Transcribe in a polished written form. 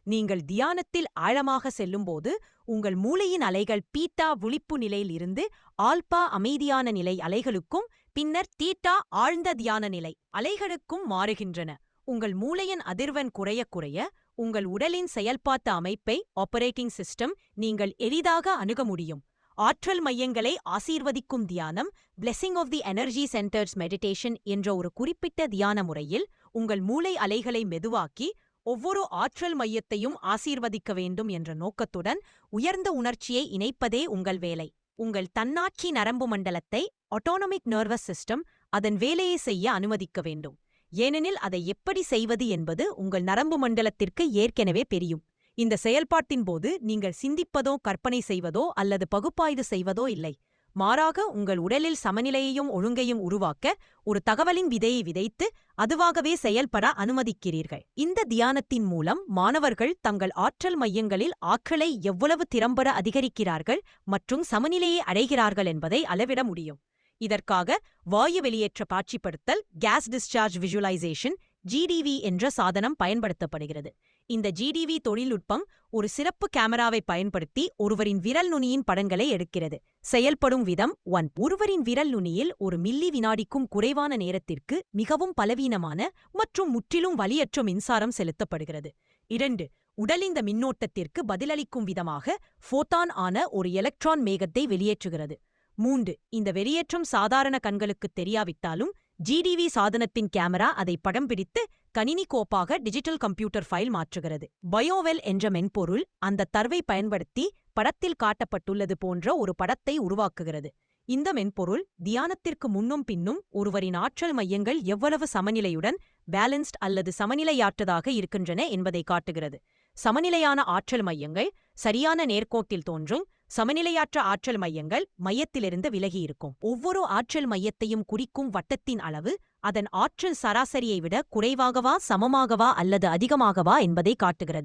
நீங்கள் தியானத்தில் ஆழமாக செல்லும்போது உங்கள் மூளையின் அலைகள் பீட்டா விழிப்பு நிலையில் இருந்து ஆல்பா அமைதியான நிலை அலைகளுக்கும் பின்னர் தீட்டா ஆழ்ந்த தியான நிலை அலைகளுக்கும் மாறுகின்றன. உங்கள் மூளையின் அதிர்வெண் குறைய குறைய உங்கள் உடலின் செயல்பாட்டு அமைப்பை ஆப்பரேட்டிங் சிஸ்டம் நீங்கள் எளிதாக அணுக முடியும். ஆற்றல் மையங்களை ஆசீர்வதிக்கும் தியானம் blessing of the energy centres meditation என்ற ஒரு குறிப்பிட்ட தியான முறையில் உங்கள் மூளை அலைகளை மெதுவாக்கி ஒவ்வொரு ஆற்றல் மையத்தையும் ஆசீர்வதிக்க வேண்டும் என்ற நோக்கத்துடன் உயர்ந்த உணர்ச்சியை இணைப்பதே உங்கள் வேலை. உங்கள் தன்னாட்சி நரம்பு மண்டலத்தை ஆட்டோனமிக் நர்வஸ் சிஸ்டம் அதன் வேலையை செய்ய அனுமதிக்க வேண்டும். ஏனெனில் அதை எப்படி செய்வது என்பது உங்கள் நரம்பு மண்டலத்திற்கு ஏற்கனவே தெரியும். இந்த செயல்பாட்டின் போது நீங்கள் சிந்திப்பதோ கற்பனை செய்வதோ அல்லது பகுப்பாய்வு செய்வதோ இல்லை. மாறாக உங்கள் உடலில் சமநிலையையும் ஒழுங்கையும் உருவாக்க ஒரு தகவலின் விதையை விதைத்து அதுவாகவே செயல்பட அனுமதிக்கிறீர்கள். இந்த தியானத்தின் மூலம் மாணவர்கள் தங்கள் ஆற்றல் மையங்களில் ஆற்றலை எவ்வளவு திறம்பட அதிகரிக்கிறார்கள் மற்றும் சமநிலையை அடைகிறார்கள் என்பதை அளவிட முடியும். இதற்காக வாயு வெளியேற்ற காட்சிப்படுத்தல் கேஸ் டிஸ்சார்ஜ் விஜுவலைசேஷன் ஜிடிவி என்ற சாதனம் பயன்படுத்தப்படுகிறது. இந்த ஜிடிவி தொழில்நுட்பம் ஒரு சிறப்பு கேமராவை பயன்படுத்தி ஒருவரின் விரல் நுனியின் படங்களை எடுக்கிறது. செயல்படும் விதம் ஒருவரின் விரல் நுனியில் ஒரு மில்லி வினாடிக்கும் குறைவான நேரத்திற்கு மிகவும் பலவீனமான மற்றும் முற்றிலும் வலியற்ற மின்சாரம் செலுத்தப்படுகிறது. 2. உடலிந்த மின்னோட்டத்திற்கு பதிலளிக்கும் விதமாக ஃபோட்டான் ஆன ஒரு எலக்ட்ரான் மேகத்தை வெளியேற்றுகிறது. 3. இந்த வெளியேற்றம் சாதாரண கண்களுக்குத் தெரியாவிட்டாலும் ஜிடிவி சாதனத்தின் கேமரா அதை படம் பிடித்து கணினி கோப்பாக டிஜிட்டல் கம்ப்யூட்டர் ஃபைல் மாற்றுகிறது. பயோவெல் என்ற மென்பொருள் அந்த தரவை பயன்படுத்தி படத்தில் காட்டப்பட்டுள்ளது போன்ற ஒரு படத்தை உருவாக்குகிறது. இந்த மென்பொருள் தியானத்திற்கு முன்னும் பின்னும் ஒருவரின் ஆற்றல் மையங்கள் எவ்வளவு சமநிலையுடன் பேலன்ஸ்ட் அல்லது சமநிலையாற்றதாக இருக்கின்றன என்பதை காட்டுகிறது. சமநிலையான ஆற்றல் மையங்கள் சரியான நேர்கோட்டில் தோன்றும். சமநிலையற்ற ஆற்றல் மையங்கள் மையத்திலிருந்து விலகியிருக்கும். ஒவ்வொரு ஆற்றல் மையத்தையும் குறிக்கும் வட்டத்தின் அளவு அதன் ஆற்றல் சராசரியை விட குறைவாகவா சமமாகவா அல்லது அதிகமாகவா என்பதை காட்டுகிறது.